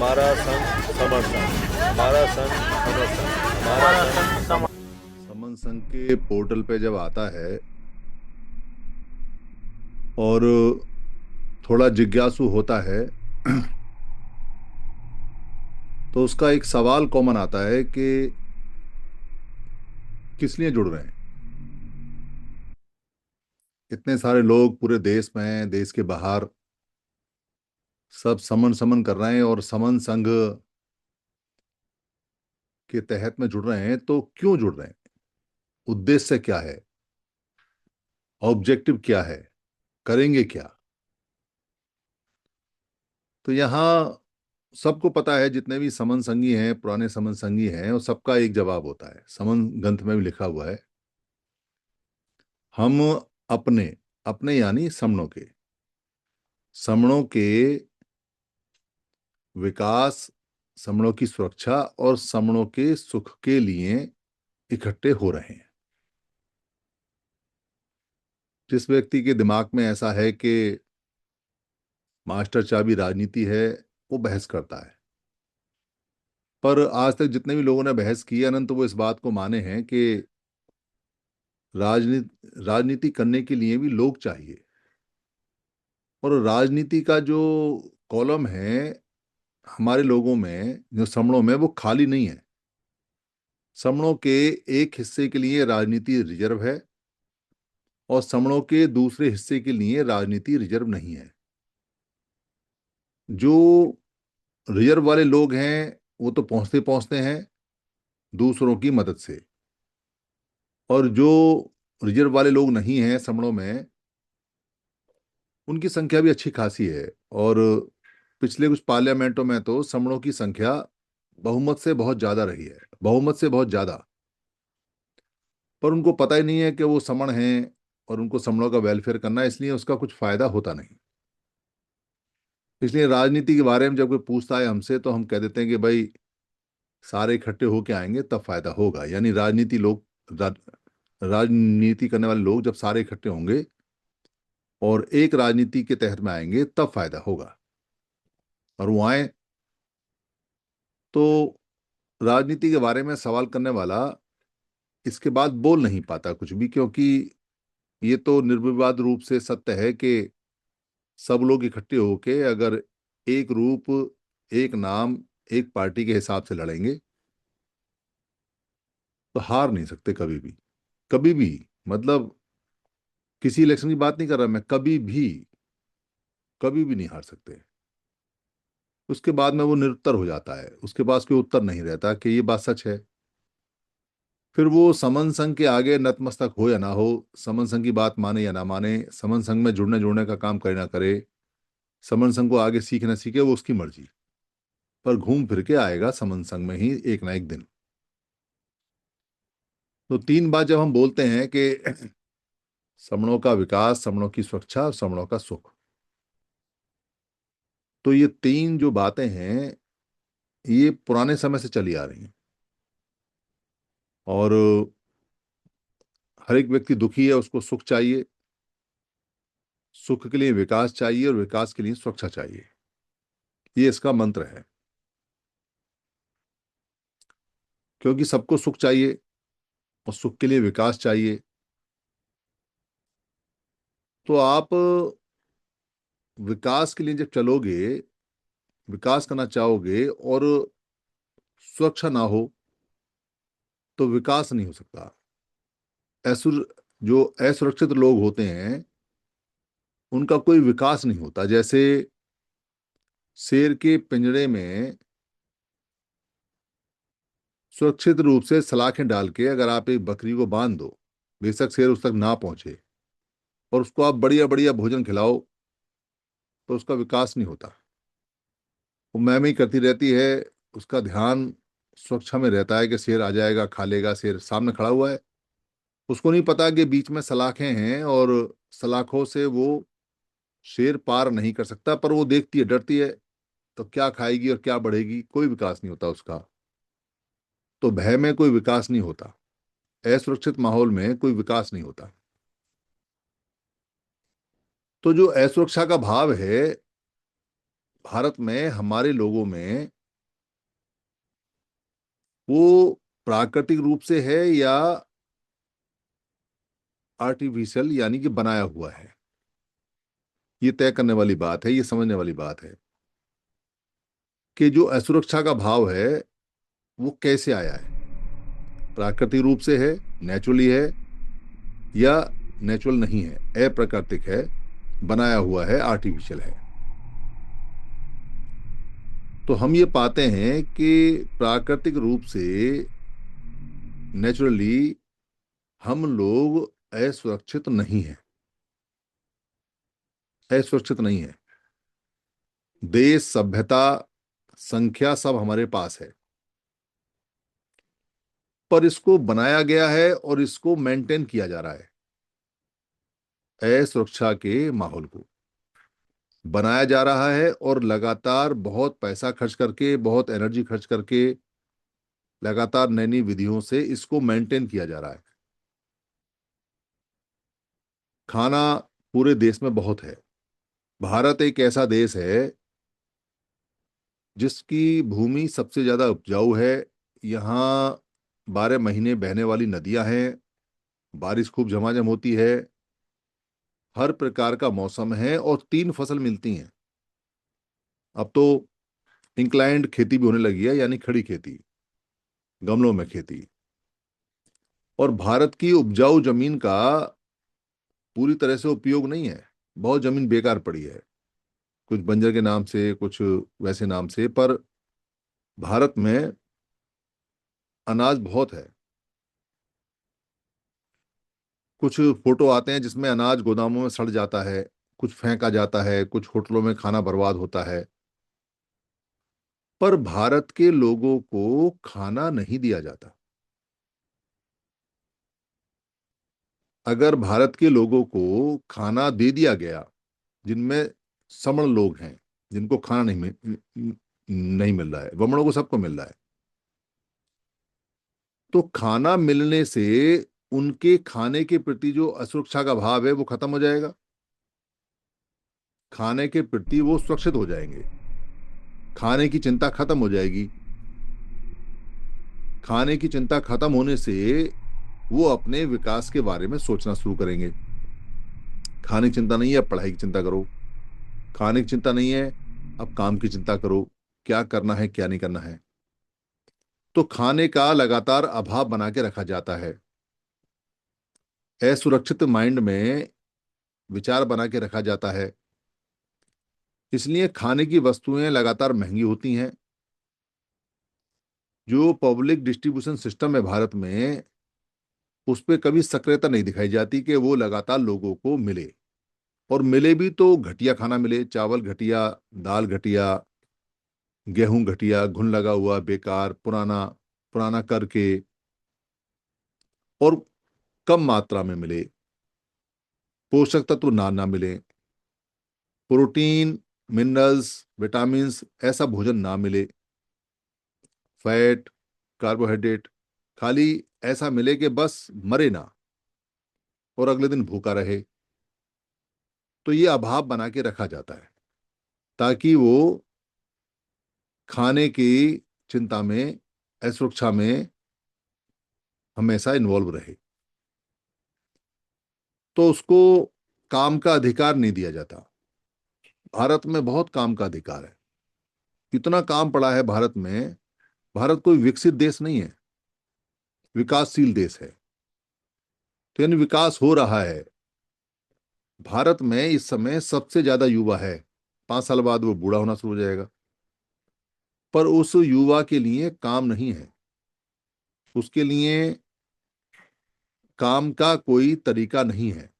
हमारा संघ समर्थन, हमारा संघ समर्थन, हमारा संघ समर्थन। समन संघ के पोर्टल पे जब आता है और थोड़ा जिज्ञासु होता है तो उसका एक सवाल कॉमन आता है कि किस लिए जुड़ रहे हैं। इतने सारे लोग पूरे देश में हैं, देश के बाहर सब समन समन कर रहे हैं और समन संघ के तहत में जुड़ रहे हैं, तो क्यों जुड़ रहे हैं? उद्देश्य क्या है? ऑब्जेक्टिव क्या है? करेंगे क्या? तो यहाँ सबको पता है, जितने भी समन संघी हैं, पुराने समन संघी हैं, और सबका एक जवाब होता है, समन ग्रंथ में भी लिखा हुआ है। हम अपने अपने यानी समणों के विकास, समणों की सुरक्षा और समणों के सुख के लिए इकट्ठे हो रहे हैं। जिस व्यक्ति के दिमाग में ऐसा है कि मास्टर चाबी राजनीति है, वो बहस करता है। पर आज तक जितने भी लोगों ने बहस की है, अनंत वो इस बात को माने हैं कि राजनीति करने के लिए भी लोग चाहिए। और राजनीति का जो कॉलम है हमारे लोगों में, जो समणों में, वो खाली नहीं है। समणों के एक हिस्से के लिए राजनीति रिजर्व है और समणों के दूसरे हिस्से के लिए राजनीति रिजर्व नहीं है। जो रिजर्व वाले लोग हैं वो तो पहुंचते पहुंचते हैं दूसरों की मदद से, और जो रिजर्व वाले लोग नहीं हैं समणों में, उनकी संख्या भी अच्छी खासी है। और पिछले कुछ पार्लियामेंटों में तो समणों की संख्या बहुमत से बहुत ज्यादा रही है, बहुमत से बहुत ज्यादा। पर उनको पता ही नहीं है कि वो समण हैं और उनको समणों का वेलफेयर करना है, इसलिए उसका कुछ फायदा होता नहीं। इसलिए राजनीति के बारे में जब कोई पूछता है हमसे तो हम कह देते हैं कि भाई सारे इकट्ठे होके आएंगे तब फायदा होगा। यानी राजनीति करने वाले लोग जब सारे इकट्ठे होंगे और एक राजनीति के तहत में आएंगे तब फायदा होगा। और वो आए तो राजनीति के बारे में सवाल करने वाला इसके बाद बोल नहीं पाता कुछ भी, क्योंकि ये तो निर्विवाद रूप से सत्य है कि सब लोग इकट्ठे होके अगर एक रूप, एक नाम, एक पार्टी के हिसाब से लड़ेंगे तो हार नहीं सकते कभी भी। कभी भी, मतलब किसी इलेक्शन की बात नहीं कर रहा मैं, कभी भी नहीं हार सकते। उसके बाद में वो निरुत्तर हो जाता है, उसके पास कोई उत्तर नहीं रहता कि ये बात सच है। फिर वो समन संघ के आगे नतमस्तक हो या ना हो, समन संघ की बात माने या ना माने, समन संघ में जुड़ने जुड़ने का काम करे ना करे, समन संघ को आगे सीखे ना सीखे, वो उसकी मर्जी। पर घूम फिर के आएगा समन संघ में ही एक ना एक दिन। तो तीन बात जब हम बोलते हैं कि समणों का विकास, समणों की सुरक्षा और समणों का सुख, तो ये तीन जो बातें हैं ये पुराने समय से चली आ रही हैं। और हर एक व्यक्ति दुखी है, उसको सुख चाहिए, सुख के लिए विकास चाहिए और विकास के लिए सुरक्षा चाहिए। ये इसका मंत्र है। क्योंकि सबको सुख चाहिए और सुख के लिए विकास चाहिए, तो आप विकास के लिए जब चलोगे, विकास करना चाहोगे और सुरक्षा ना हो तो विकास नहीं हो सकता। असुर जो असुरक्षित लोग होते हैं उनका कोई विकास नहीं होता। जैसे शेर के पिंजरे में सुरक्षित रूप से सलाखें डाल के अगर आप एक बकरी को बांध दो, बेशक शेर उस तक ना पहुंचे, और उसको आप बढ़िया बढ़िया भोजन खिलाओ, तो उसका विकास नहीं होता। वो मैं करती रहती है, उसका ध्यान सुरक्षा में रहता है कि शेर आ जाएगा खा लेगा, शेर सामने खड़ा हुआ है। उसको नहीं पता कि बीच में सलाखें हैं और सलाखों से वो शेर पार नहीं कर सकता। पर वो देखती है, डरती है, तो क्या खाएगी और क्या बढ़ेगी, कोई विकास नहीं होता उसका। तो भय में कोई विकास नहीं होता, असुरक्षित माहौल में कोई विकास नहीं होता। तो जो असुरक्षा का भाव है भारत में हमारे लोगों में वो प्राकृतिक रूप से है या आर्टिफिशियल यानी कि बनाया हुआ है, ये तय करने वाली बात है, ये समझने वाली बात है कि जो असुरक्षा का भाव है वो कैसे आया है, प्राकृतिक रूप से है, नेचुरली है, या नेचुरल नहीं है, अप्राकृतिक है, बनाया हुआ है, आर्टिफिशियल है। तो हम ये पाते हैं कि प्राकृतिक रूप से, नेचुरली, हम लोग असुरक्षित नहीं हैं, असुरक्षित नहीं है। देश, सभ्यता, संख्या सब हमारे पास है, पर इसको बनाया गया है और इसको मेंटेन किया जा रहा है, असुरक्षा के माहौल को बनाया जा रहा है और लगातार बहुत पैसा खर्च करके, बहुत एनर्जी खर्च करके, लगातार नई नई विधियों से इसको मेंटेन किया जा रहा है। खाना पूरे देश में बहुत है। भारत एक ऐसा देश है जिसकी भूमि सबसे ज्यादा उपजाऊ है। यहाँ 12 महीने बहने वाली नदियां हैं, बारिश खूब झमाझम होती है, हर प्रकार का मौसम है और 3 फसल मिलती हैं। अब तो इंक्लाइंड खेती भी होने लगी है, यानी खड़ी खेती, गमलों में खेती। और भारत की उपजाऊ जमीन का पूरी तरह से उपयोग नहीं है, बहुत जमीन बेकार पड़ी है, कुछ बंजर के नाम से, कुछ वैसे नाम से, पर भारत में अनाज बहुत है। कुछ फोटो आते हैं जिसमें अनाज गोदामों में सड़ जाता है, कुछ फेंका जाता है, कुछ होटलों में खाना बर्बाद होता है, पर भारत के लोगों को खाना नहीं दिया जाता। अगर भारत के लोगों को खाना दे दिया गया, जिनमें समण लोग हैं, जिनको खाना नहीं मिल रहा है, वमनों को सबको मिल रहा है, तो खाना मिलने से उनके खाने के प्रति जो असुरक्षा का भाव है वो खत्म हो जाएगा, खाने के प्रति वो सुरक्षित हो जाएंगे, खाने की चिंता खत्म हो जाएगी। खाने की चिंता खत्म होने से वो अपने विकास के बारे में सोचना शुरू करेंगे। खाने की चिंता नहीं है, अब पढ़ाई की चिंता करो। खाने की चिंता नहीं है, अब काम की चिंता करो, क्या करना है क्या नहीं करना है। तो खाने का लगातार अभाव बना के रखा जाता है, असुरक्षित माइंड में विचार बना के रखा जाता है। इसलिए खाने की वस्तुएं लगातार महंगी होती हैं। जो पब्लिक डिस्ट्रीब्यूशन सिस्टम है भारत में, उस पर कभी सक्रियता नहीं दिखाई जाती कि वो लगातार लोगों को मिले, और मिले भी तो घटिया खाना मिले, चावल घटिया, दाल घटिया, गेहूं घटिया, घुन लगा हुआ, बेकार, पुराना पुराना करके, और कम मात्रा में मिले, पोषक तत्व ना मिले, प्रोटीन, मिनरल्स, विटामिन्स, ऐसा भोजन ना मिले, फैट, कार्बोहाइड्रेट, खाली ऐसा मिले कि बस मरे ना और अगले दिन भूखा रहे। तो ये अभाव बना के रखा जाता है ताकि वो खाने की चिंता में, असुरक्षा में हमेशा इन्वॉल्व रहे। तो उसको काम का अधिकार नहीं दिया जाता। भारत में बहुत काम का अधिकार है, इतना काम पड़ा है भारत में। भारत कोई विकसित देश नहीं है, विकासशील देश है। तो यानी विकास हो रहा है। भारत में इस समय सबसे ज्यादा युवा है, 5 साल बाद वो बूढ़ा होना शुरू हो जाएगा, पर उस युवा के लिए काम नहीं है, उसके लिए काम का कोई तरीका नहीं है।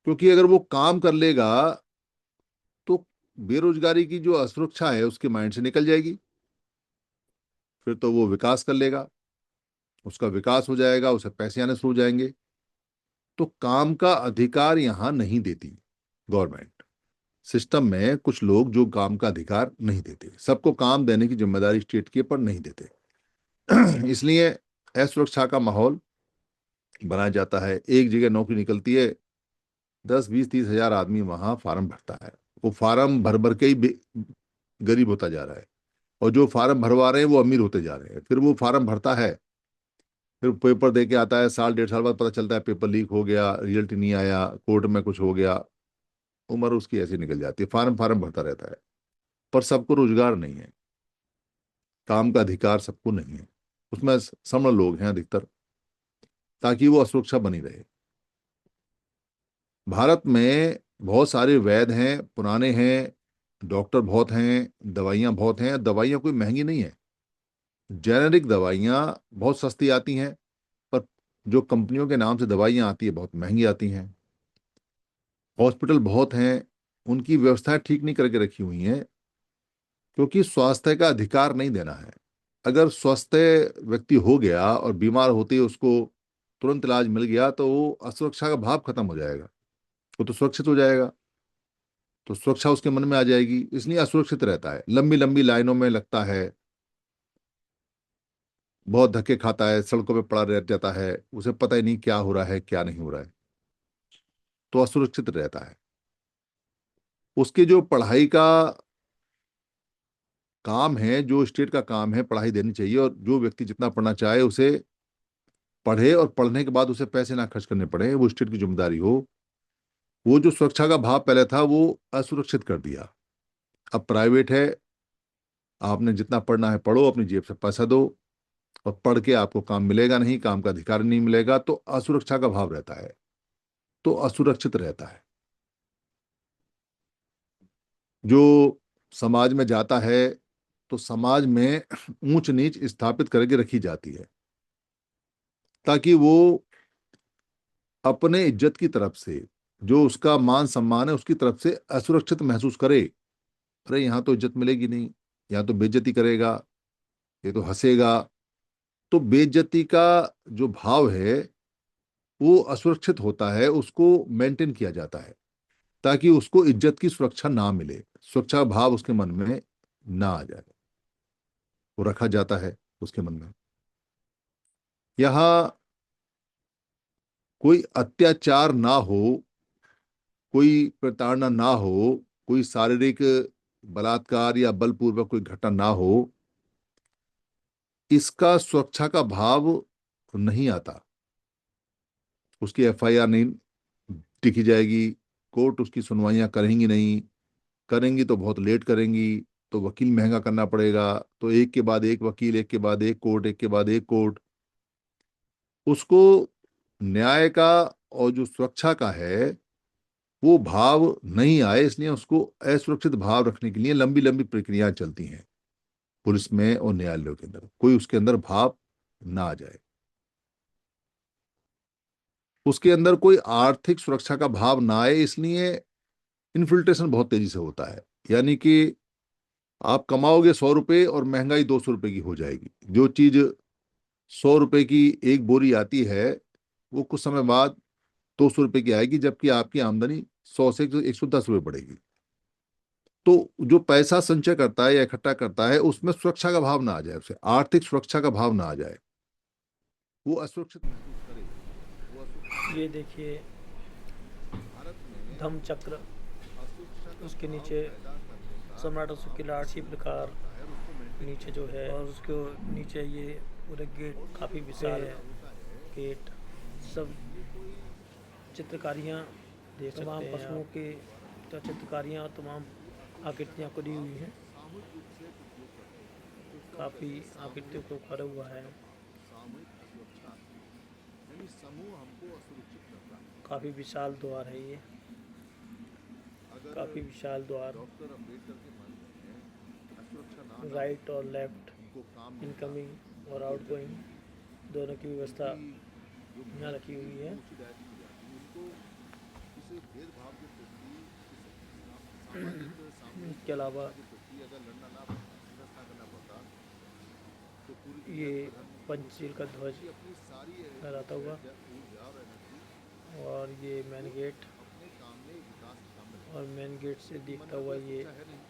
क्योंकि अगर वो काम कर लेगा तो बेरोजगारी की जो असुरक्षा है उसके माइंड से निकल जाएगी, फिर तो वो विकास कर लेगा, उसका विकास हो जाएगा, उसे पैसे आने शुरू हो जाएंगे। तो काम का अधिकार यहां नहीं देती गवर्नमेंट। सिस्टम में कुछ लोग जो काम का अधिकार नहीं देते, सबको काम देने की जिम्मेदारी स्टेट के पर नहीं देते। इसलिए असुरक्षा का माहौल बनाया जाता है। एक जगह नौकरी निकलती है, 10 20 30 हजार आदमी वहां फार्म भरता है, वो फार्म भर भर के ही गरीब होता जा रहा है, और जो फार्म भरवा रहे हैं वो अमीर होते जा रहे हैं। फिर वो फार्म भरता है, फिर पेपर दे के आता है, साल डेढ़ साल बाद पता चलता है पेपर लीक हो गया, रिजल्ट नहीं आया, कोर्ट में कुछ हो गया, उम्र उसकी ऐसी निकल जाती है। फार्म फार्म भरता रहता है, पर सबको रोजगार नहीं है, काम का अधिकार सबको नहीं है। उसमें सम लोग हैं अधिकतर, ताकि वो असुरक्षा बनी रहे। भारत में बहुत सारे वैद्य हैं, पुराने हैं, डॉक्टर बहुत हैं, दवाइयाँ बहुत हैं। दवाइयाँ कोई महंगी नहीं है, जेनेरिक दवाइयाँ बहुत सस्ती आती हैं, पर जो कंपनियों के नाम से दवाइयाँ आती है बहुत महंगी आती हैं। हॉस्पिटल बहुत हैं, उनकी व्यवस्थाएं ठीक नहीं करके रखी हुई हैं, क्योंकि स्वास्थ्य का अधिकार नहीं देना है। अगर स्वस्थ व्यक्ति हो गया और बीमार होते ही उसको तुरंत इलाज मिल गया, तो वो असुरक्षा का भाव खत्म हो जाएगा, वो तो सुरक्षित हो जाएगा, तो सुरक्षा उसके मन में आ जाएगी, इसलिए असुरक्षित रहता है, लंबी लंबी लाइनों में लगता है, बहुत धक्के खाता है, सड़कों पे पड़ा रह जाता है, उसे पता ही नहीं क्या हो रहा है क्या नहीं हो रहा है, तो असुरक्षित रहता है। उसके जो पढ़ाई का काम है, जो स्टेट का काम है, पढ़ाई देनी चाहिए, और जो व्यक्ति जितना पढ़ना चाहे उसे पढ़े, और पढ़ने के बाद उसे पैसे ना खर्च करने पड़े, वो स्टेट की जिम्मेदारी हो। वो जो सुरक्षा का भाव पहले था वो असुरक्षित कर दिया, अब प्राइवेट है, आपने जितना पढ़ना है पढ़ो, अपनी जेब से पैसा दो, और पढ़ के आपको काम मिलेगा नहीं, काम का अधिकार नहीं मिलेगा, तो असुरक्षा का भाव रहता है, तो असुरक्षित रहता है। जो समाज में जाता है तो समाज में ऊंच नीच स्थापित करके रखी जाती है, ताकि वो अपने इज्जत की तरफ से, जो उसका मान सम्मान है उसकी तरफ से असुरक्षित महसूस करे। अरे यहाँ तो इज्जत मिलेगी नहीं, यहाँ तो बेइज्जती करेगा, ये तो हंसेगा, तो बेइज्जती का जो भाव है वो असुरक्षित होता है, उसको मेंटेन किया जाता है, ताकि उसको इज्जत की सुरक्षा ना मिले, सुरक्षा भाव उसके मन में ना आ जाए, वो रखा जाता है उसके मन में। यहाँ कोई अत्याचार ना हो, कोई प्रताड़ना ना हो, कोई शारीरिक बलात्कार या बलपूर्वक कोई घटना ना हो, इसका सुरक्षा का भाव नहीं आता। उसकी एफआईआर नहीं टिकी जाएगी, कोर्ट उसकी सुनवाइयां करेंगी नहीं, करेंगी तो बहुत लेट करेंगी, तो वकील महंगा करना पड़ेगा, तो एक के बाद एक वकील, एक के बाद एक कोर्ट, एक के बाद एक कोर्ट। उसको न्याय का और जो सुरक्षा का है वो भाव नहीं आए, इसलिए उसको असुरक्षित भाव रखने के लिए लंबी लंबी प्रक्रियाएं चलती हैं पुलिस में और न्यायालयों के अंदर, कोई उसके अंदर भाव ना आ जाए, उसके अंदर कोई आर्थिक सुरक्षा का भाव ना आए, इसलिए इन्फिल्ट्रेशन बहुत तेजी से होता है। यानी कि आप कमाओगे 100 रुपए और महंगाई 200 रुपए की हो जाएगी। जो चीज 100 रुपए की एक बोरी आती है, वो कुछ समय बाद 200 रुपए की आएगी, जबकि आपकी आमदनी 100 से 110 रुपए बढ़ेगी। तो जो पैसा संचय करता है या इकट्ठा करता है, उसमें सुरक्षा का भाव ना आ जाए, उसे आर्थिक सुरक्षा का भाव ना आ जाए, वो असुरक्षित महसूस करे, वो असुरक्षा। ये देखिए भारत में धम्म चक्र, असुरक्षा का उसके भाव नीचे पैदा करने का सम्राट अशोक की लाट इसी प्रकार होता है, और उसको maintain नीचे जो है, और उसके नीचे ये पूरे गेट काफ़ी विशाल होता है। गेट, सब चित्रकारियाँ देख सकते हैं, तमाम पशुओं के चित्रकारियाँ, तमाम आकृतियाँ करी हुई हैं, सामूहिक रूप से उपयोग करते हैं, तो उसको काफ़ी आकृतियों को करा हुआ है, सामूहिक असुरक्षा, यानी समूह हमको असुरक्षित करता है। काफ़ी विशाल द्वार है ये, अगर काफ़ी विशाल द्वार, डॉक्टर अम्बेडकर के मन में असुरक्षा ना था, राइट और लेफ्ट, उनको काम मिलता, इनकमिंग और आउटगोइंग दोनों की व्यवस्था जो यहाँ रखी हुई है। ऊंची जाति की जाति, उनको किसी भेदभाव के प्रति, सामाजिक सामूहिक इसके अलावा के प्रति अगर लड़ना ना पड़ता, संघर्ष ना करना पड़ता, तो पूरी दुनिया ये के प्रधानमंत्री पंचशील का ध्वज की अपनी सारी लहराता हुआ, ऊर्जा और एनर्जी और ये मेन गेट, अपने काम में विकास के काम में, और मेन गेट से देखता हुआ ये है नहीं,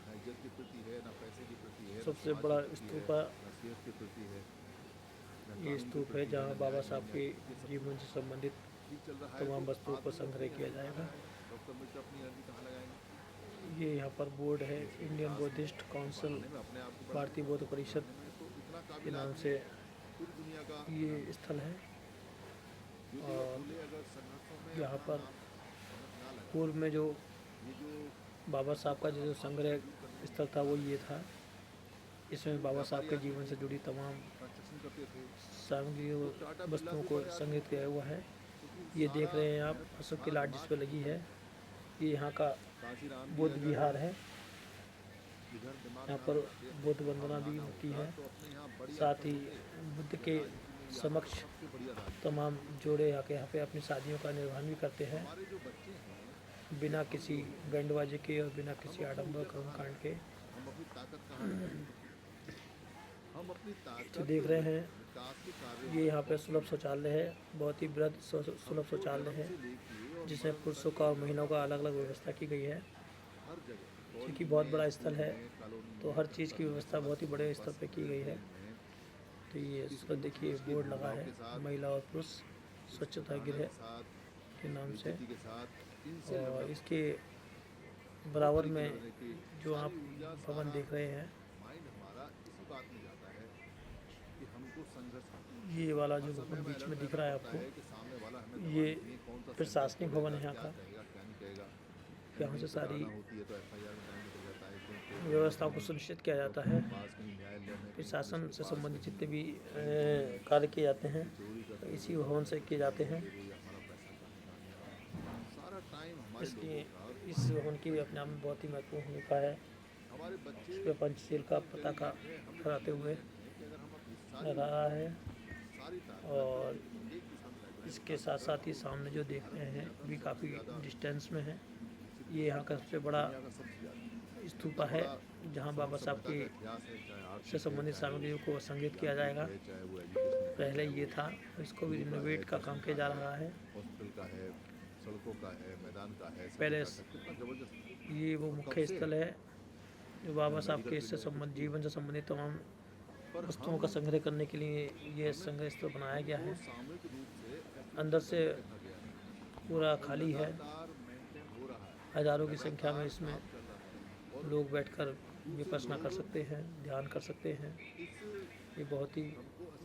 ना इज्जत के प्रति है, ना पैसे के प्रति है, सबसे बड़ा स्तूप है। ना सेहत के प्रति है, ये स्तूप है जहाँ बाबा साहब के जीवन से संबंधित ठीक चल रहा है, तमाम तो वस्तुओं को संग्रह किया जाएगा। डॉक्टर अम्बेडकर अपनी एनर्जी कहाँ लगाएंगे? ये यहाँ पर बोर्ड है इंडियन बुद्धिस्ट काउंसिल में अपने आप को भारतीय बौद्ध परिषद तो इतना के काबिल नाम आदमी से पूरी दुनिया का ये स्थल है। क्योंकि और खुले अगर संघर्षों में यहाँ अपना पर नाम ना लगा पूर्व में जो ये जो बाबा साहब का जो संग्रह स्थल था वो ये था। इसमें बाबा साहब के जीवन से जुड़ी तमाम कंस्ट्रक्शन करते थे सामग्रियों वस्तुओं को संग्रहित किया हुआ है। ये देख रहे हैं आप अशोक की लाट जिस पर लगी है, ये यहाँ का काशीराम बुद्ध विहार है। इधर दिमाग यहाँ पर बुद्ध वंदना भी होती है। तो अपने यहाँ बढ़िया साथ ही बुद्ध के समक्ष सबसे बढ़िया था तमाम जोड़े यहाँ पे अपनी शादियों का निर्वहन भी करते हैं, हमारे जो बच्चे हैं बिना किसी बैंड बाजे के और बिना किसी आडंबर कर्मकांड के। हम अपनी ताकत कहाँ लगाएं? हम अपनी ताकत तो देख रहे हैं विकास के कार्य ये यहाँ पे सुलभ शौचालय है, बहुत ही बृहद सुलभ शौचालय है लेके और जिसमें पुरुषों का और महिलाओं का अलग अलग व्यवस्था की गई है। हर जगह क्योंकि बहुत बड़ा स्थल है कॉलोनी तो हर चीज़ की व्यवस्था बहुत ही बड़े स्तर पे की गई है। तो ये इस पर देखिए बोर्ड लगा है महिला और पुरुष स्वच्छता गृह साथ के नाम से। के साथ इनसे और इसके बराबर में जो आप भवन देख रहे हैं, माइंड हमारा इसी बात में जाता है कि हमको संघर्ष ये वाला जो भवन बीच में दिख रहा है आपको, कि सामने वाला हमें ये कौन सा प्रशासनिक भवन है यहाँ का। कहेगा क्या नहीं कहेगा यहाँ से सारी होती है तो एफआईआर में टाइम निकल जाता है क्योंकि व्यवस्थाओं को सुनिश्चित किया जाता है। पास कहीं न्यायालय में प्रशासन से संबंधित जितने भी कार्य किए जाते हैं तो इसी भवन से किए जाते हैं। ये हमारा पैसा कमाना सारा टाइम हमारे इसलिए लोगों का इस भवन की भी अपने आप में बहुत ही महत्वपूर्ण भूमिका है। हमारे बच्चे इस पर पंचशील का पताका फहराते हुए कि अगर हम अपनी लगा रहा है। सारी ताकत और एक किसान का इसके साथ साथ ही सामने जो देख रहे हैं भी काफ़ी डिस्टेंस में है। ये यहाँ का सबसे बड़ा सबसे ज़्यादा स्तूपा है जहाँ बाबा साहब के इतिहास है चाहे आर्ट से संबंधित सामग्रियों को संग्रहित किया जाएगा। है चाहे वो एजुकेशन पहले ये था, इसको भी रिनोवेट का काम किया जा रहा है। हॉस्पिटल का है सड़कों का है मैदान का है पहले कितना जबरदस्त ये वो मुख्य स्थल है जो बाबा साहब के इससे संबंध जीवन से संबंधित तमाम वस्तुओं का संग्रह करने के लिए ये संग्रह स्थल बनाया गया है। सामूहिक रूप से अंदर से पूरा खाली है, मेंटेन हो रहा है हज़ारों की संख्या में इसमें चल रहा है लोग बैठकर विपश्यना कर सकते हैं, ध्यान कर सकते हैं। इस ये बहुत ही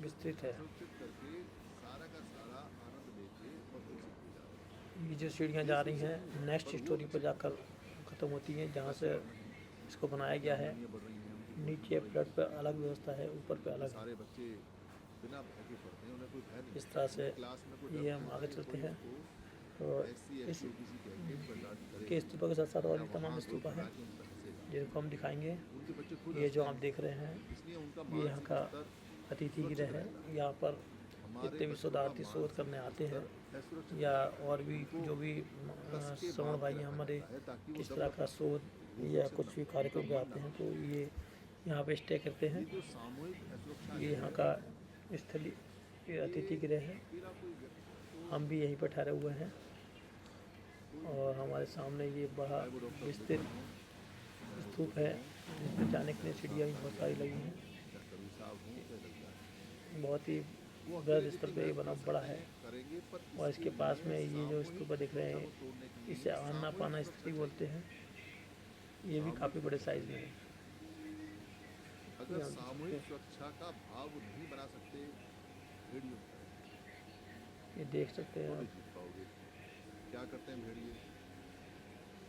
विस्तृत है। सुरक्षित करके सारा का सारा आनंद लेके और विकसित किया जा रहा है ये जो सीढ़ियाँ जा रही हैं नेक्स्ट स्टोरी पर जाकर ख़त्म होती हैं जहाँ से इसको बनाया गया है। ये बढ़ रही है उनकी नीचे फ्लैट पर अलग व्यवस्था है, ऊपर पे अलग। सारे बच्चे बिना भय के पढ़ते हैं उन्हें कोई भय नहीं इस तरह से क्लास में कोई ये हम आगे चलते हैं। तो ऐसी इस किसी के बर्दाश्त करे के स्तूपा के साथ साथ और भी तमाम स्तूपा हैं जिनको हम दिखाएंगे। उनके बच्चे खुद ये जो आप देख रहे हैं इसलिए उनका ये यहाँ का अतिथि गृह है। यहाँ पर जितने भी शोधार्थी शोध करने आते हैं या और भी जो भी श्रवण भाई हमारे किस तरह का शोध या कुछ भी कार्यक्रम पे आते हैं तो ये यहाँ पे स्टे करते हैं। जो सामूहिक सुरक्षा ये यहाँ का स्थलीय अतिथि गृह है। मेरा कोई व्यक्ति हम भी यहीं पर ठहरे हुए हैं और हमारे सामने ये बड़ा विस्तृत स्तूप है जिसमें जाने के लिए सीढ़ियाँ भी बहुत सारी लगी हैं। कभी साहब हूँ क्या लगता है बहुत ही बृहद स्तर पे ये बना बड़ा है। करेंगे पर और इसके पास में ये जो स्तूप दिख रहे हैं इसे आना पाना स्थिति बोलते हैं। ये भी काफ़ी बड़े साइज में है। अगर सामूहिक सुरक्षा का भाव नहीं बना सकते रेडियो ये देख सकते हैं नहीं आप। जीत पाओगे क्या करते हैं भेड़िए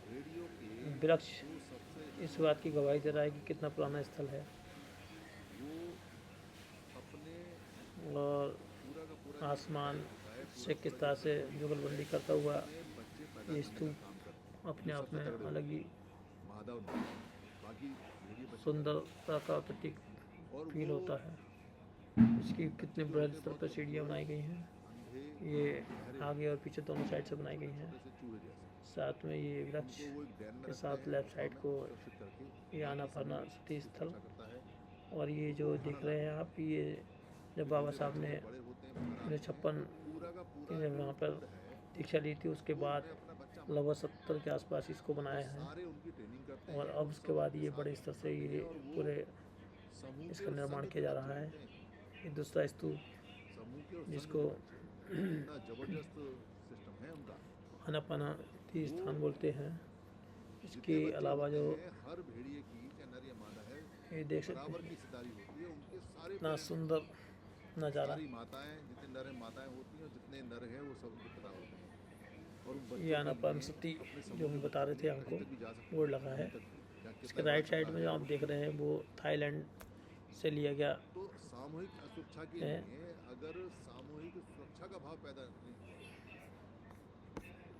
रेडियो के वृक्ष जो सबसे इस बात की गवाही दे रहा है कि कितना पुराना स्थल है। वो अपने और पूरा का पूरा आसमान से किस तरह से जुगलबंदी करता हुआ बच्चे पैदा ये करने का स्तूप काम करते हैं अपने आप में अलग ही माधव नहीं बाकी भेड़िए बच्चे सुंदरता का प्रतीक और फील वो होता है। इसकी कितने बृहद स्तर पर सीढ़ियाँ बनाई गई हैं। अंधे ये आगे और पीछे दोनों साइड से बनाई गई हैं। जैसे चूहे जैसे साथ में ये वृक्ष वो एक डैम में के रखते साथ हैं, लेफ्ट साइड को सुरक्षित करके ये आना पाना सती स्थल। रक्षा करता है और ये जो देख रहे हैं आप ये जब बाबा साहब ने बड़े होते हैं 1956 पूरा का पूरा जब यहाँ पर दीक्षा ली थी उसके बाद अपना बच्चा लगभग 70 के आसपास इसको बनाया है। सारे उनकी ट्रेनिंग करते और अब उसके बाद ये बड़े स्तर से ये पूरे समूह इसका निर्माण किया जा रहा है। ये दूसरा स्तूप समूह के और जिसको इतना जबरदस्त सिस्टम है उनका आना पाना तीर्थ स्थान बोलते हैं। इसके अलावा जो हर भेड़िए की चाहे नर या मादा है ये देख सकते बराबर हैं की हिस्सेदारी होती है। उनके सारे इतना parents, सुंदर नज़ारा। सारी माताएं, जितने नर हैं माताएं होती हैं और जितने नर हैं वो सब उनके पिता होते हैं। और उन ये बच्चों के आनापान लिए सती अपने जो हम समुद्र बता रहे थे में हमको कहीं तक भी जा सकते बोर्ड हैं, लगा है। कहीं तक जहाँ इसके कितना राइट बड़ा साइड खतरा में जो है। आप देख रहे हैं वो थाईलैंड से लिया गया तो सामूहिक सुरक्षा के है। लिए अगर सामूहिक सुरक्षा का भाव पैदा नहीं हुआ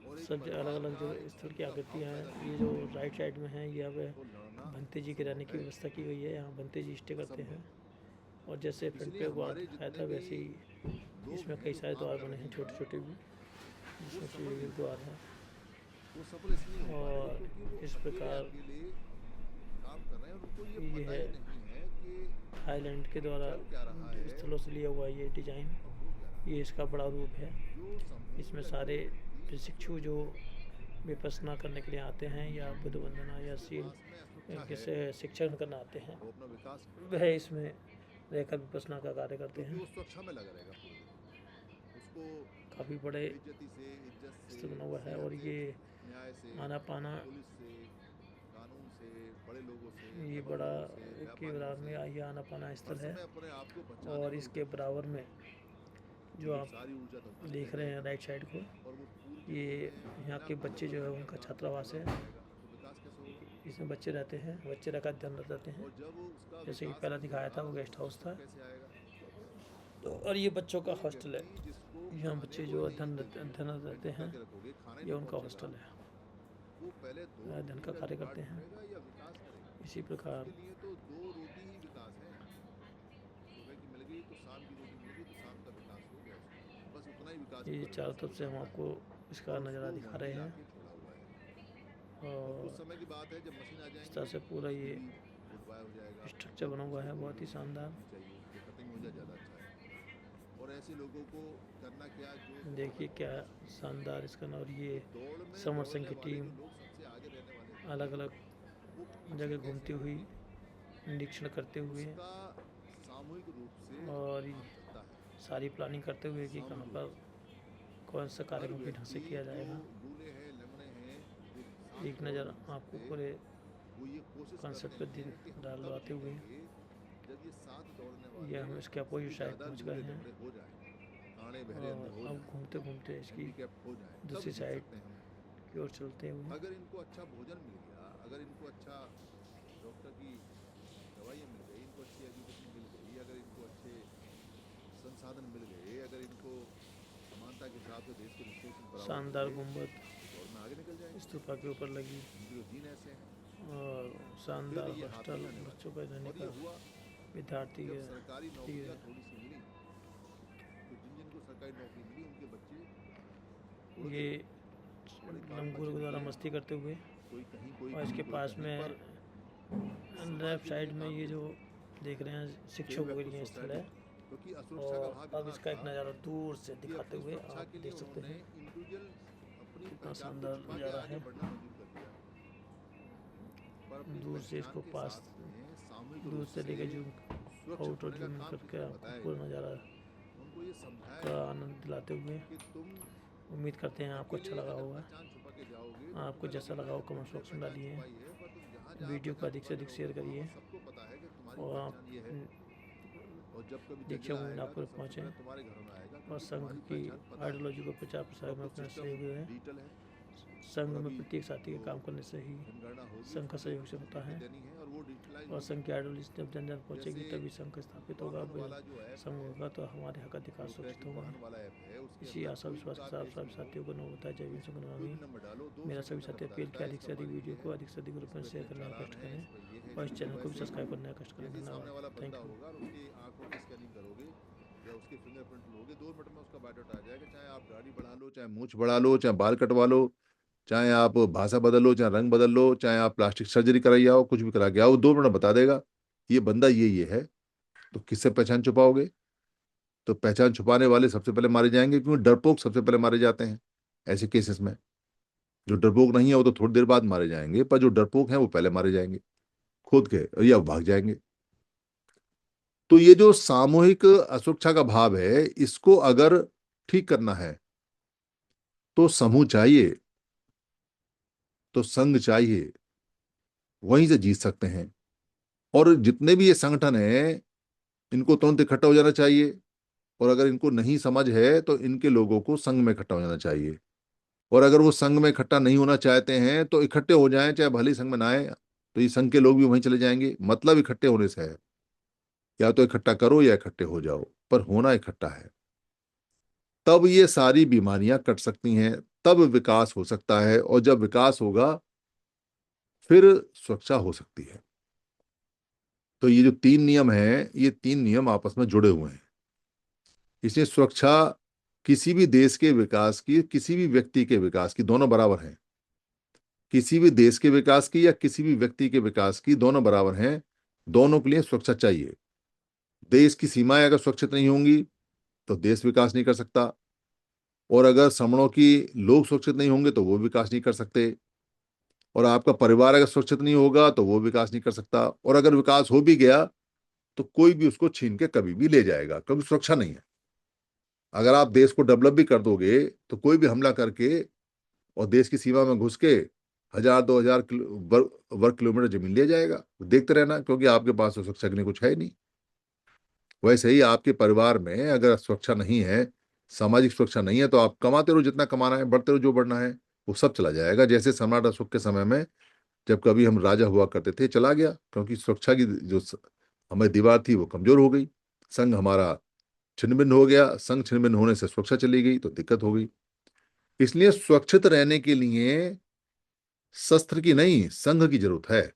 और एक सब अलग अलग जो परिवार का स्थल एक की समूह का आकृतियाँ भाव हैं, पैदा ये नहीं जो हुआ, राइट साइड में है ये अब तो लड़ना भंते जी के रहने की असंभव है, व्यवस्था की गई है। यहाँ भंते जी स्टे करते असंभव हैं है। और जैसे फ्रंट इसलिए पे द्वार हमारे दिखाया जितने था भी वैसे ही लोग इसमें हैं कई जो सारे काम द्वार कर बने रहे हैं, हैं छोटे यहाँ, छोटे भी, वो जिसमें सफल नहीं से हो द्वार पा है। रहे। वो सफल इसलिए नहीं हो पा रहे और क्योंकि वो इस प्रकार अकेले काम कर रहे हैं और उनको ये ये पता है ही नहीं है कि थाईलैंड के द्वारा चल क्या रहा है स्थलों से लिया हुआ ये डिजाइन, और हो क्या रहा है। ये इसका बड़ा रूप है। जो समूह इसमें या सारे जो व्यक्ति प्रशिक्षु जो विपස්සना करने के लिए आते हैं या बुद्ध वंदना या शील पास में असुरक्षा किसे है, शिक्षण करना आते हैं, वो अपना विकास वह इसमें रहकर विपස්සना का कार्य करते क्योंकि हैं। वो सुरक्षा में लगा रहेगा पूरे दिन। उसको काफ़ी बड़े बेइज्जती से, इज्जत से, स्थल बना हुआ है और सेहत से, ये न्याय से, आना पाना पुलिस से, कानून से, बड़े लोगों से, ये डबल बड़ा लोगों से, के व्यापारियों बराबर में से ये आना पाना हर स्थल है। समय अपने आप को बचाने और पर इसके उतर बराबर में जो क्योंकि आप सारी ऊर्जा तो हमारी देख है रहे हैं राइट साइड को, और वो पूरी ये में यहाँ बिना के पूरे बच्चे जो है बल उनका के छात्रावास है। पूरा हो जाएगा, तो विकास कैसे होगा? इसमें बच्चे रहते हैं, बच्चे रहकर अध्ययन रहते हैं। और जब उसका जैसे कि विकास पहला नहीं दिखाया था होगा, वो गेस्ट तो हाउस था। कैसे आएगा? तो और ये बच्चों का कोई हॉस्टल है। व्यक्ति जिसको यहाँ खाने बच्चे को जो ही नहीं चाहिए, अध्ययन रहते हैं, करके रखोगे, खाना ही ये नहीं उनका पहुंचेगा, हॉस्टल है। वो पहले दो अध्ययन का रोटी कार्य का करते हैं। जुगाड़ ढूंढेगा या विकास करेगा? इसी प्रकार उसके लिए तो दो रोटी ही विकास है। सुबह की मिल गई तो शाम की रोटी मिल गई तो शाम का विकास हो गया उसका। बस उतना ही विकास ये वो कर चारों सकता तरफ से हम है। आपको इसका और नज़ारा उसको दिखा वहीं रहे हैं। लाके छोड़ा हुआ है। और कुछ और समय की बात है जब मशीन आ इस जाएंगी तरह से पूरा ये गुड बाय हो जाएगा। स्ट्रक्चर बना हुआ है, बहुत ही शानदार। नहीं चाहिए जो कटिंग हो जाए ज़्यादा अच्छा है। और ऐसे लोगों को करना क्या जो देखिए क्या शानदार इसका नाम। और ये दौड़ में समर दौड़ने सिंह की वाले टीम जो लोग सबसे आगे रहने वाले हैं, अलग अलग वो पीछे जगह कैसे घूमती हुई, आएंगे? निरीक्षण करते हुए उसका सामूहिक रूप से और काम चलता है। सारी प्लानिंग करते हुए कि कहाँ पर कौन सा हर कार्यक्रम ढंग से व्यक्ति किया जो जाएगा। लूले हैं, लंगड़े हैं, जो साथ एक दौड़ नज़र नहीं आपको सकते, पूरे वो ये कोशिश कॉन्सेप्ट करते पर दिन हैं कि हम डालवाते तब हुए जीतेंगे जब ये साथ दौड़ने ये वाले हम इसके अपोजिट साइड ज़्यादा पहुँच लूले गए हैं। लंगड़े हो जाएं, काणे बहरे अंधे हो और अब जाएं, घूमते घूमते इसकी हैंडीकैप हो जाएं, तब दूसरी जीत साइड सकते हैं हम। की ओर चलते हुए अगर इनको अच्छा भोजन मिल गया, अगर इनको अच्छा डॉक्टर की दवाइयाँ मिल गई, इनको अच्छी एजुकेशन मिल गई, अगर इनको अच्छे संसाधन मिल गए, अगर इनको समानता के हिसाब से देश के रिसोर्सेज बराबर शानदार मिल गए, गुंबद तो और में आगे निकल जाएंगे। स्तूपा के ऊपर लगी इनके तो जीन ऐसे हैं। और शानदार फिर ये हाथ हॉस्टल नहीं आने वाले। बच्चों का रहने और ये का हुआ विद्यार्थी जब है। सरकारी नौकरियाँ थोड़ी सी मिली, तो जिन जिनको सरकारी नौकरी मिली उनके बच्चे उड़ ये गए, बड़े काम लंगूर अच्छे के द्वारा निकले। मस्ती करते हुए कोई कहीं कोई और इसके कहीं, कोई पास कहीं में पर लेफ्ट समाज के साइड लिए में काम ये किया। जो देख रहे हैं कई शिक्षकों के व्यक्ति लिए स्थल है। क्योंकि असुरक्षा का और भाव अब इतना इसका एक था नज़ारा दूर से कि दिखाते अपनी हुए सुरक्षा आप के लिए देख सकते उन्होंने हैं इंडिविजुअल अपनी कितना पहचान को शानदार छुपा के नज़ारा आगे है। बढ़ना मंजूर कर दिया। पर अपनी दूर से पहचान इसको के पास साथ में सामूहिक दूर रूप से लेकर से जूम सुरक्षित आउट और होने का जूम इन काम करके किसी ने आपको बताया पूरा नहीं। नज़ारा उनको ये समझाया का नहीं आनंद दिलाते हुए कि तुम उम्मीद करते हैं आपको अच्छा अकेले लगा अगर होगा। पहचान छुपा के जाओगे तो आपको तुम्हें जैसा लगेगा लगा हो कि कमेंट तुमने बॉक्स में पहचान डालिए। छुपाई है, पर तुम जहाँ जहाँ वीडियो को पहचान अधिक छुपा से के अधिक रहोगे शेयर वहाँ करिए वहाँ सबको पता है कि तुम्हारी और आप पहचान ये है। और जब कभी दीक्षा जंजीला मूवमेंट आएगा आप तो तक सबसे पहुँचे पहले तुम्हारे घरों में आएगा और क्योंकि संघ तुम्हारी की पहचान पता है। आइडियोलॉजी को प्रचार प्रसार में अब तो अपना सिस्टम सहयोग दें। डिजिटल है संघ और में अभी प्रत्येक साथी के जो काम करने से ही जनगणना होगी संघ का उसमें सहयोग से कुछ होता है। लिखित देनी है और वो डिजिटलाइज और होगी। संघ की आइडियोलॉजी जब जन जन पहुँचेगी जैसे तभी संघ स्थापित होगा। वाहन वाला जो ऐप संघ है, होगा तो हमारे हक अधिकार जो सुरक्षित ट्रैकिंग होंगे। वाहन वाला ऐप है, उसके इसी अंदर आशा कोई विश्वास भी के कार साथ सभी बेचनी हो, साथियों को नमो बताया जय भीम से कोई गुणगामी। भी नंबर डालो, 2 मेरा सभी सेकंड में साथी बता अपील देता कि है अधिक से इसका अधिक मालिक वीडियो ये को है, अधिक से अधिक रूप में इस पे शेयर करने का चालान कष्ट है, करें इस पे ये है, और इस क्योंकि चैनल को भी वैसे ही सब्सक्राइब करने का कष्ट करें। जैसे ही सामने वाला धन्यवाद। थैंक बंदा यू। होगा और उसकी आंखों की स्कैनिंग करोगे या उसके फिंगरप्रिंट लोगे, 2 मिनट में उसका बायोडाटा आ जाएगा। चाहे आप दाढ़ी बढ़ा लो, चाहे मूंछ बढ़ा लो, चाहे बाल कटवा लो, चाहे आप भाषा बदल लो, चाहे रंग बदल लो, चाहे आप प्लास्टिक सर्जरी कराई आओ, कुछ भी करा के आओ, 2 मिनट में बता देगा ये बंदा ये है। तो किससे पहचान छुपाओगे? तो पहचान छुपाने वाले सबसे पहले मारे जाएंगे, क्योंकि डरपोक सबसे पहले मारे जाते हैं ऐसे केसेस में। जो डरपोक नहीं है वो तो थोड़ी देर बाद मारे जाएंगे, पर जो डरपोक हैं वो पहले मारे जाएंगे खुद के या भाग जाएंगे। तो ये जो सामूहिक असुरक्षा का भाव है, इसको अगर ठीक करना है तो समूह चाहिए, तो संघ चाहिए, वहीं से जीत सकते हैं। और जितने भी ये संगठन हैं, इनको तुरंत इकट्ठा हो जाना चाहिए, और अगर इनको नहीं समझ है तो इनके लोगों को संघ में इकट्ठा हो जाना चाहिए। और अगर वो संघ में इकट्ठा नहीं होना चाहते हैं तो इकट्ठे हो जाएं, चाहे भले ही संघ में ना आए, तो ये संघ के लोग भी वहीं चले जाएंगे। मतलब इकट्ठे होने से है, या तो इकट्ठा करो या इकट्ठे हो जाओ, पर होना इकट्ठा है। तब ये सारी बीमारियां कट सकती हैं, तब विकास हो सकता है, और जब विकास होगा फिर सुरक्षा हो सकती है। तो ये जो 3 नियम हैं, ये 3 नियम आपस में जुड़े हुए हैं। इसलिए सुरक्षा किसी भी देश के विकास की, किसी भी व्यक्ति के विकास की, दोनों बराबर हैं। किसी भी देश के विकास की या किसी भी व्यक्ति के विकास की, दोनों बराबर हैं। दोनों के लिए सुरक्षा चाहिए। देश की सीमाएं अगर सुरक्षित नहीं होंगी तो देश विकास नहीं कर सकता, और अगर समणों की लोग सुरक्षित नहीं होंगे तो वो विकास नहीं कर सकते, और आपका परिवार अगर सुरक्षित नहीं होगा तो वो विकास नहीं कर सकता, और अगर विकास हो भी गया तो कोई भी उसको छीन के कभी भी ले जाएगा, क्योंकि सुरक्षा नहीं है। अगर आप देश को डेवलप भी कर दोगे तो कोई भी हमला करके और देश की सीमा में घुस के 1000-2000 वर्ग किलोमीटर जमीन ले जाएगा, देखते रहना, क्योंकि आपके पास तो सुरक्षा के लिए कुछ है ही नहीं। वैसे ही आपके परिवार में अगर सुरक्षा नहीं है, सामाजिक सुरक्षा नहीं है, तो आप कमाते रहो जितना कमाना है, बढ़ते रहो जो बढ़ना है, वो सब चला जाएगा। जैसे सम्राट अशोक के समय में जब कभी हम राजा हुआ करते थे, चला गया, क्योंकि सुरक्षा की जो हमारी दीवार थी वो कमजोर हो गई। संघ हमारा छिन्न भिन्न हो गया, संघ छिन्न भिन्न होने से सुरक्षा चली गई तो दिक्कत हो गई। इसलिए सुरक्षित रहने के लिए शस्त्र की नहीं, संघ की जरूरत है।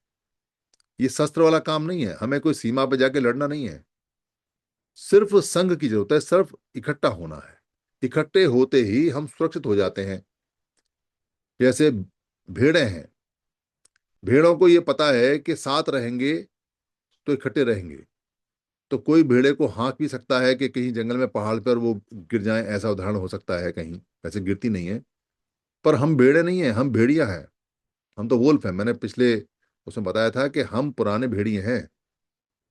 ये शस्त्र वाला काम नहीं है, हमें कोई सीमा पे जाके लड़ना नहीं है, सिर्फ संघ की जरूरत है, सिर्फ इकट्ठा होना है। इकट्ठे होते ही हम सुरक्षित हो जाते हैं। जैसे भेड़ें हैं, भेड़ों को ये पता है कि साथ रहेंगे तो इकट्ठे रहेंगे। तो कोई भेड़े को हाँक भी सकता है कि कहीं जंगल में पहाड़ पर वो गिर जाए, ऐसा उदाहरण हो सकता है, कहीं वैसे गिरती नहीं है। पर हम भेड़े नहीं है, हम भेड़िया हैं। हम तो वोल्फ हैं। मैंने पिछले उसमें बताया था कि हम पुराने भेड़िए हैं,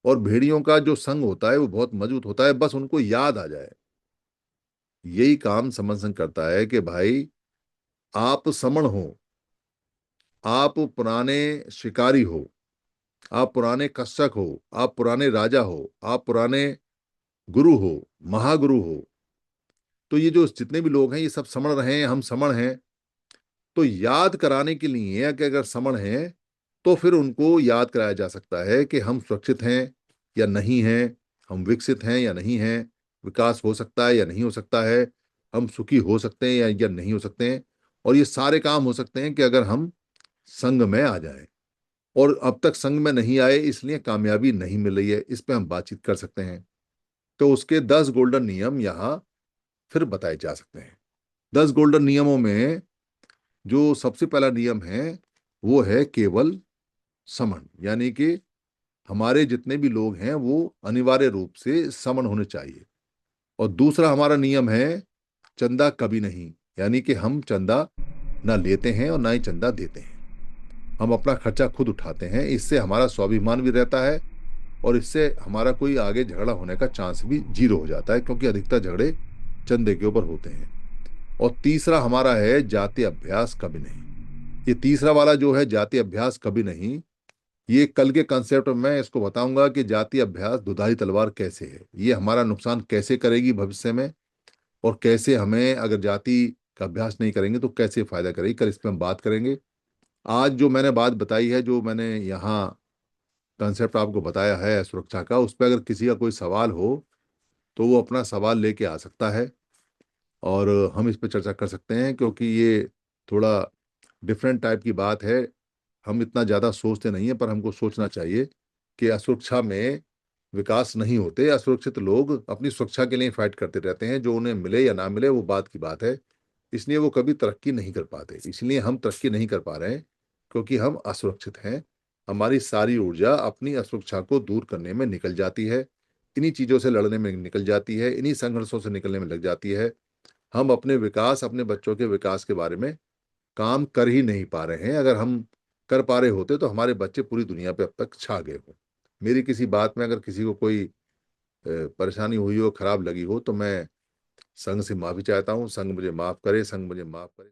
और भेड़ियों का जो संग होता है वो बहुत मजबूत होता है, बस उनको याद आ जाए। यही काम समन संघ करता है कि भाई आप समण हो, आप पुराने शिकारी हो, आप पुराने कष्टक हो, आप पुराने राजा हो, आप पुराने गुरु हो, महागुरु हो। तो ये जो जितने भी लोग हैं ये सब समण रहे हैं, हम समण हैं। तो याद कराने के लिए कि अगर समण हैं तो फिर उनको याद कराया जा सकता है कि हम सुरक्षित हैं या नहीं हैं, हम विकसित हैं या नहीं हैं, विकास हो सकता है या नहीं हो सकता है, हम सुखी हो सकते हैं या नहीं हो सकते हैं। और ये सारे काम हो सकते हैं कि अगर हम संघ में आ जाएं। और अब तक संघ में नहीं आए इसलिए कामयाबी नहीं मिल रही है, इस पे हम बातचीत कर सकते हैं। तो उसके 10 गोल्डन नियम यहाँ फिर बताए जा सकते हैं। 10 गोल्डन नियमों में जो सबसे पहला नियम है वो है केवल समन, यानी कि हमारे जितने भी लोग हैं वो अनिवार्य रूप से समन होने चाहिए। और दूसरा हमारा नियम है चंदा कभी नहीं, यानी कि हम चंदा ना लेते हैं और ना ही चंदा देते हैं। हम अपना खर्चा खुद उठाते हैं, इससे हमारा स्वाभिमान भी रहता है, और इससे हमारा कोई आगे झगड़ा होने का चांस भी जीरो हो जाता है, क्योंकि अधिकतर झगड़े चंदे के ऊपर होते हैं। और तीसरा हमारा है जाति अभ्यास कभी नहीं। ये तीसरा वाला जो है जाति अभ्यास कभी नहीं, ये कल के कंसेप्ट में मैं इसको बताऊंगा कि जाति अभ्यास दुधारी तलवार कैसे है, ये हमारा नुकसान कैसे करेगी भविष्य में, और कैसे हमें अगर जाति का अभ्यास नहीं करेंगे तो कैसे फायदा करेगी, कल इस पर हम बात करेंगे। आज जो मैंने बात बताई है, जो मैंने यहाँ कंसेप्ट आपको बताया है सुरक्षा का, उस पर अगर किसी का कोई सवाल हो तो वो अपना सवाल लेके आ सकता है, और हम इस पर चर्चा कर सकते हैं, क्योंकि ये थोड़ा डिफरेंट टाइप की बात है। हम इतना ज़्यादा सोचते नहीं है, पर हमको सोचना चाहिए कि असुरक्षा में विकास नहीं होते। असुरक्षित लोग अपनी सुरक्षा के लिए फाइट करते रहते हैं, जो उन्हें मिले या ना मिले वो बात की बात है। इसलिए वो कभी तरक्की नहीं कर पाते। इसलिए हम तरक्की नहीं कर पा रहे हैं, क्योंकि हम असुरक्षित हैं। हमारी सारी ऊर्जा अपनी असुरक्षा को दूर करने में निकल जाती है, इन्हीं चीज़ों से लड़ने में निकल जाती है, इन्हीं संघर्षों से निकलने में लग जाती है। हम अपने विकास, अपने बच्चों के विकास के बारे में काम कर ही नहीं पा रहे हैं। अगर हम कर पा रहे होते तो हमारे बच्चे पूरी दुनिया पे अब तक छा गए हो। मेरी किसी बात में अगर किसी को कोई परेशानी हुई हो, खराब लगी हो, तो मैं संघ से माफी चाहता हूँ। संघ मुझे माफ करे, संघ मुझे माफ करे।